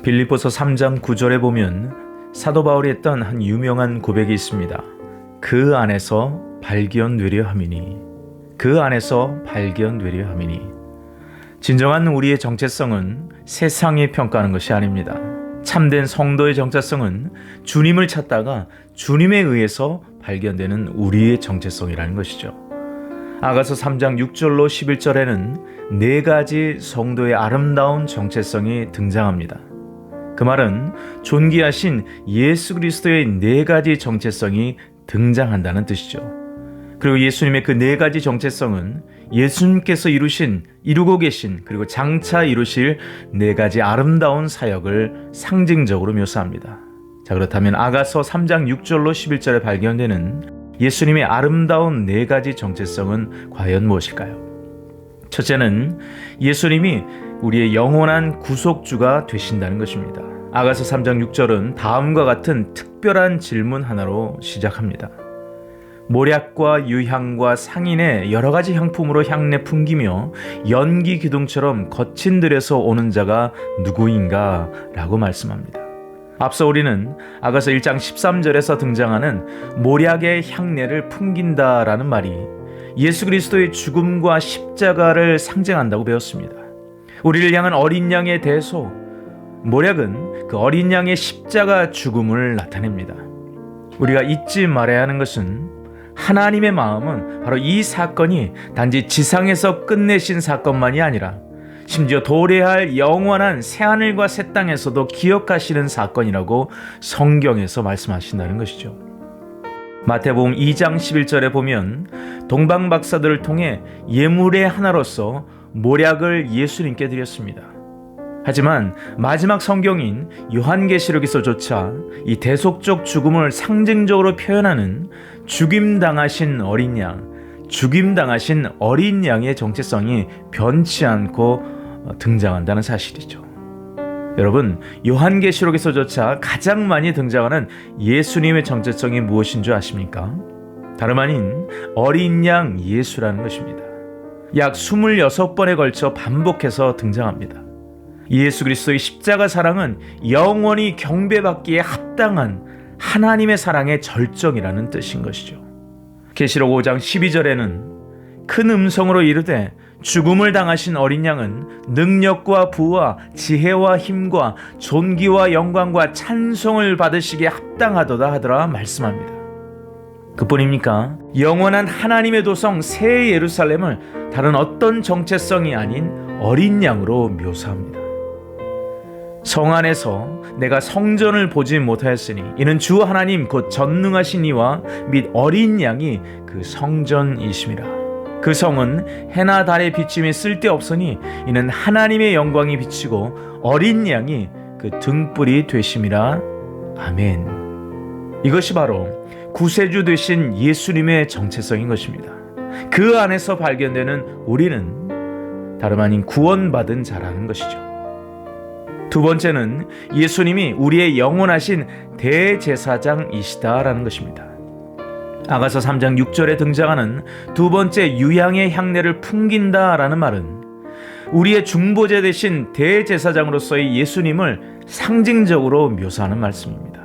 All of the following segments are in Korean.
빌립보서 3장 9절에 보면 사도 바울이 했던 한 유명한 고백이 있습니다. 그 안에서 발견되려 함이니, 그 안에서 발견되려 함이니. 진정한 우리의 정체성은 세상이 평가하는 것이 아닙니다. 참된 성도의 정체성은 주님을 찾다가 주님에 의해서 발견되는 우리의 정체성이라는 것이죠. 아가서 3장 6절로 11절에는 네 가지 성도의 아름다운 정체성이 등장합니다. 그 말은 존귀하신 예수 그리스도의 네 가지 정체성이 등장한다는 뜻이죠. 그리고 예수님의 그 네 가지 정체성은 예수님께서 이루고 계신 그리고 장차 이루실 네 가지 아름다운 사역을 상징적으로 묘사합니다. 자, 그렇다면 아가서 3장 6절로 11절에 발견되는 예수님의 아름다운 네 가지 정체성은 과연 무엇일까요? 첫째는 예수님이 우리의 영원한 구속주가 되신다는 것입니다. 아가서 3장 6절은 다음과 같은 특별한 질문 하나로 시작합니다. 모략과 유향과 상인의 여러 가지 향품으로 향내 풍기며 연기 기둥처럼 거친 들에서 오는 자가 누구인가? 라고 말씀합니다. 앞서 우리는 아가서 1장 13절에서 등장하는 모략의 향내를 풍긴다라는 말이 예수 그리스도의 죽음과 십자가를 상징한다고 배웠습니다. 우리를 향한 어린 양의 대소, 모략은 그 어린 양의 십자가 죽음을 나타냅니다. 우리가 잊지 말아야 하는 것은 하나님의 마음은 바로 이 사건이 단지 지상에서 끝내신 사건만이 아니라 심지어 도래할 영원한 새하늘과 새 땅에서도 기억하시는 사건이라고 성경에서 말씀하신다는 것이죠. 마태복음 2장 11절에 보면 동방 박사들을 통해 예물의 하나로서 모략을 예수님께 드렸습니다. 하지만 마지막 성경인 요한계시록에서조차 이 대속적 죽음을 상징적으로 표현하는 죽임당하신 어린 양의 정체성이 변치 않고 등장한다는 사실이죠. 여러분, 요한계시록에서조차 가장 많이 등장하는 예수님의 정체성이 무엇인 줄 아십니까? 다름 아닌 어린 양 예수라는 것입니다. 약 26번에 걸쳐 반복해서 등장합니다. 예수 그리스도의 십자가 사랑은 영원히 경배받기에 합당한 하나님의 사랑의 절정이라는 뜻인 것이죠. 계시록 5장 12절에는 큰 음성으로 이르되 죽음을 당하신 어린 양은 능력과 부와 지혜와 힘과 존귀와 영광과 찬송을 받으시기에 합당하도다 하더라 말씀합니다. 그뿐입니까? 영원한 하나님의 도성 새 예루살렘을 다른 어떤 정체성이 아닌 어린 양으로 묘사합니다. 성 안에서 내가 성전을 보지 못하였으니 이는 주 하나님 곧 전능하신 이와 및 어린 양이 그 성전이심이라. 그 성은 해나 달의 비침이 쓸데없으니 이는 하나님의 영광이 비치고 어린 양이 그 등불이 되심이라. 아멘. 이것이 바로 구세주 되신 예수님의 정체성인 것입니다. 그 안에서 발견되는 우리는 다름 아닌 구원받은 자라는 것이죠. 두 번째는 예수님이 우리의 영원하신 대제사장이시다라는 것입니다. 아가서 3장 6절에 등장하는 두 번째 유향의 향내를 풍긴다라는 말은 우리의 중보자 되신 대제사장으로서의 예수님을 상징적으로 묘사하는 말씀입니다.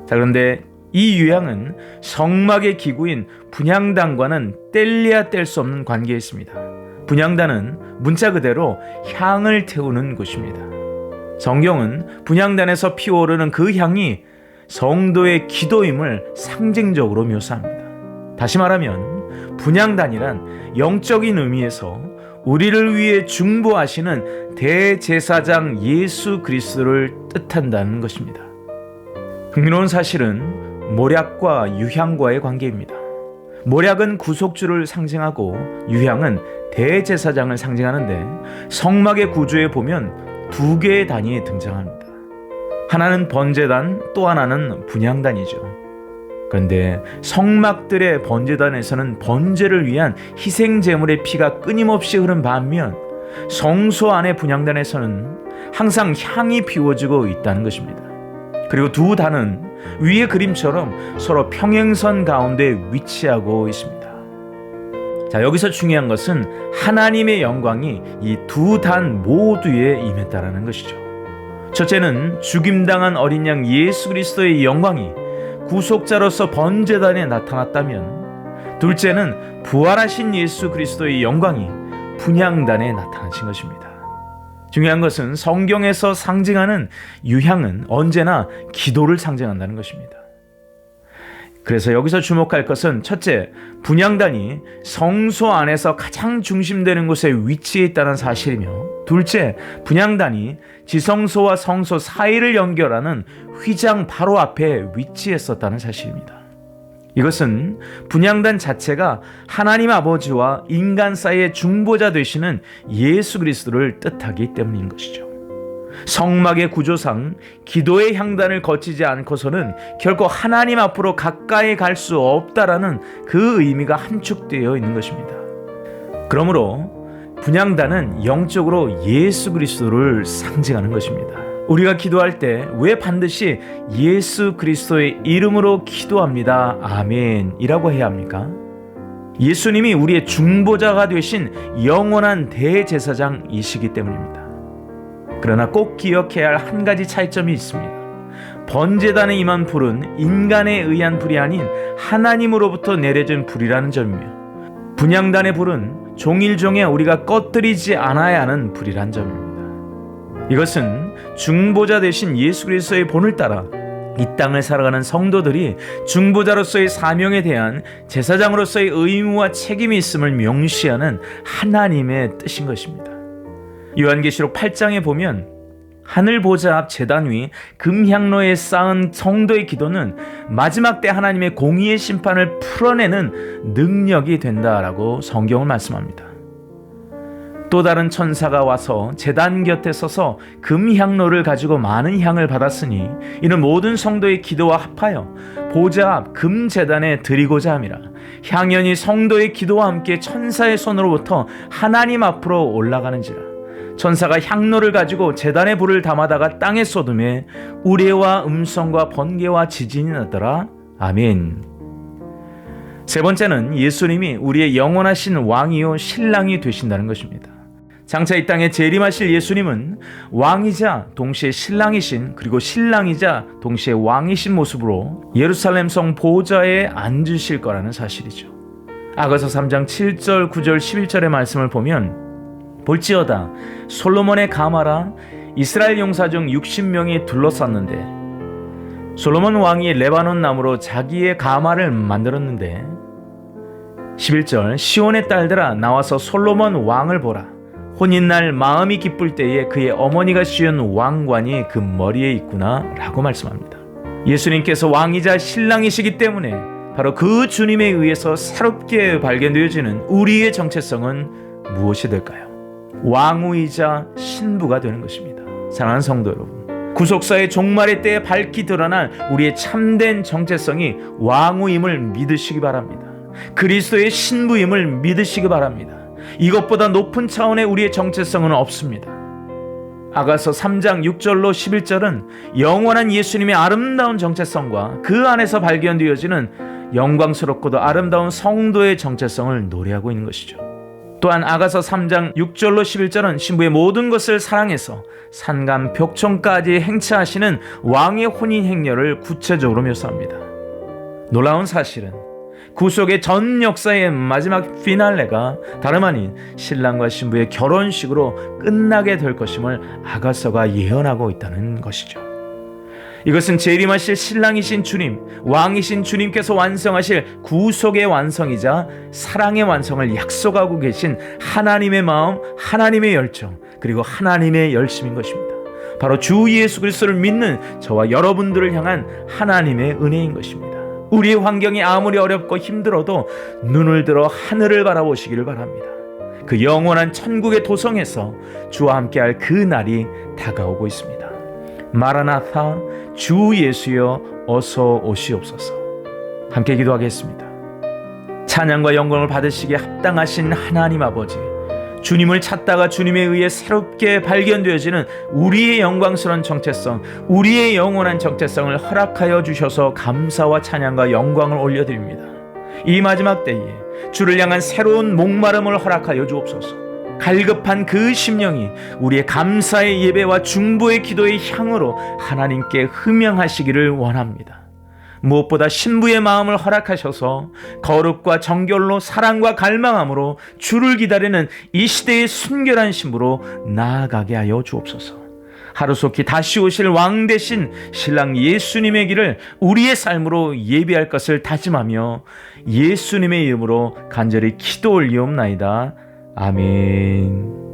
자, 그런데 이 유향은 성막의 기구인 분향단과는 뗄래야 뗄 수 없는 관계에 있습니다. 분향단은 문자 그대로 향을 태우는 곳입니다. 성경은 분향단에서 피어오르는 그 향이 성도의 기도임을 상징적으로 묘사합니다. 다시 말하면 분향단이란 영적인 의미에서 우리를 위해 중보하시는 대제사장 예수 그리스도를 뜻한다는 것입니다. 흥미로운 사실은 모략과 유향과의 관계입니다. 모략은 구속주를 상징하고 유향은 대제사장을 상징하는데 성막의 구조에 보면 두 개의 단이 등장합니다. 하나는 번제단, 또 하나는 분향단이죠. 그런데 성막들의 번제단에서는 번제를 위한 희생 제물의 피가 끊임없이 흐른 반면 성소 안의 분향단에서는 항상 향이 피워지고 있다는 것입니다. 그리고 두 단은 위의 그림처럼 서로 평행선 가운데 위치하고 있습니다. 자, 여기서 중요한 것은 하나님의 영광이 이 두 단 모두에 임했다라는 것이죠. 첫째는 죽임당한 어린 양 예수 그리스도의 영광이 구속자로서 번제단에 나타났다면, 둘째는 부활하신 예수 그리스도의 영광이 분향단에 나타나신 것입니다. 중요한 것은 성경에서 상징하는 유향은 언제나 기도를 상징한다는 것입니다. 그래서 여기서 주목할 것은 첫째, 분향단이 성소 안에서 가장 중심되는 곳에 위치해 있다는 사실이며, 둘째, 분향단이 지성소와 성소 사이를 연결하는 휘장 바로 앞에 위치했었다는 사실입니다. 이것은 분향단 자체가 하나님 아버지와 인간 사이의 중보자 되시는 예수 그리스도를 뜻하기 때문인 것이죠. 성막의 구조상 기도의 향단을 거치지 않고서는 결코 하나님 앞으로 가까이 갈 수 없다라는 그 의미가 함축되어 있는 것입니다. 그러므로 분향단은 영적으로 예수 그리스도를 상징하는 것입니다. 우리가 기도할 때 왜 반드시 예수 그리스도의 이름으로 기도합니다, 아멘 이라고 해야 합니까? 예수님이 우리의 중보자가 되신 영원한 대제사장이시기 때문입니다. 그러나 꼭 기억해야 할 한 가지 차이점이 있습니다. 번제단에 임한 불은 인간에 의한 불이 아닌 하나님으로부터 내려진 불이라는 점이며, 분향단의 불은 종일종에 우리가 꺼뜨리지 않아야 하는 불이라는 점입니다. 이것은 중보자 되신 예수 그리스도의 본을 따라 이 땅을 살아가는 성도들이 중보자로서의 사명에 대한 제사장으로서의 의무와 책임이 있음을 명시하는 하나님의 뜻인 것입니다. 요한계시록 8장에 보면 하늘 보좌 앞 제단 위 금향로에 쌓은 성도의 기도는 마지막 때 하나님의 공의의 심판을 풀어내는 능력이 된다라고 성경은 말씀합니다. 또 다른 천사가 와서 제단 곁에 서서 금향로를 가지고 많은 향을 받았으니 이는 모든 성도의 기도와 합하여 보좌 앞 금제단에 드리고자 함이라. 향연이 성도의 기도와 함께 천사의 손으로부터 하나님 앞으로 올라가는지라. 천사가 향로를 가지고 제단에 불을 담아다가 땅에 쏟음에 우레와 음성과 번개와 지진이 나더라. 아멘. 세 번째는 예수님이 우리의 영원하신 왕이요 신랑이 되신다는 것입니다. 장차 이 땅에 재림하실 예수님은 왕이자 동시에 신랑이신, 그리고 신랑이자 동시에 왕이신 모습으로 예루살렘 성 보좌에 앉으실 거라는 사실이죠. 아가서 3장 7절, 9절, 11절의 말씀을 보면 볼지어다 솔로몬의 가마라 이스라엘 용사 중 60명이 둘러쌌는데, 솔로몬 왕이 레바논 나무로 자기의 가마를 만들었는데, 11절 시온의 딸들아 나와서 솔로몬 왕을 보라. 혼인날 마음이 기쁠 때에 그의 어머니가 씌운 왕관이 그 머리에 있구나 라고 말씀합니다. 예수님께서 왕이자 신랑이시기 때문에 바로 그 주님에 의해서 새롭게 발견되어지는 우리의 정체성은 무엇이 될까요? 왕후이자 신부가 되는 것입니다. 사랑하는 성도 여러분, 구속사의 종말의 때에 밝히 드러날 우리의 참된 정체성이 왕후임을 믿으시기 바랍니다. 그리스도의 신부임을 믿으시기 바랍니다. 이것보다 높은 차원의 우리의 정체성은 없습니다. 아가서 3장 6절로 11절은 영원한 예수님의 아름다운 정체성과 그 안에서 발견되어지는 영광스럽고도 아름다운 성도의 정체성을 노래하고 있는 것이죠. 또한 아가서 3장 6절로 11절은 신부의 모든 것을 사랑해서 산간 벽종까지 행차하시는 왕의 혼인 행렬을 구체적으로 묘사합니다. 놀라운 사실은 구속의 전 역사의 마지막 피날레가 다름 아닌 신랑과 신부의 결혼식으로 끝나게 될 것임을 아가서가 예언하고 있다는 것이죠. 이것은 재림하실 신랑이신 주님, 왕이신 주님께서 완성하실 구속의 완성이자 사랑의 완성을 약속하고 계신 하나님의 마음, 하나님의 열정, 그리고 하나님의 열심인 것입니다. 바로 주 예수 그리스도를 믿는 저와 여러분들을 향한 하나님의 은혜인 것입니다. 우리의 환경이 아무리 어렵고 힘들어도 눈을 들어 하늘을 바라보시기를 바랍니다. 그 영원한 천국의 도성에서 주와 함께할 그 날이 다가오고 있습니다. 마라나타, 주 예수여 어서 오시옵소서. 함께 기도하겠습니다. 찬양과 영광을 받으시기에 합당하신 하나님 아버지, 주님을 찾다가 주님에 의해 새롭게 발견되어지는 우리의 영광스러운 정체성, 우리의 영원한 정체성을 허락하여 주셔서 감사와 찬양과 영광을 올려드립니다. 이 마지막 때에 주를 향한 새로운 목마름을 허락하여 주옵소서. 갈급한 그 심령이 우리의 감사의 예배와 중보의 기도의 향으로 하나님께 흠양하시기를 원합니다. 무엇보다 신부의 마음을 허락하셔서 거룩과 정결로 사랑과 갈망함으로 주를 기다리는 이 시대의 순결한 신부로 나아가게 하여 주옵소서. 하루속히 다시 오실 왕 대신 신랑 예수님의 길을 우리의 삶으로 예비할 것을 다짐하며 예수님의 이름으로 간절히 기도 올리옵나이다. 아멘.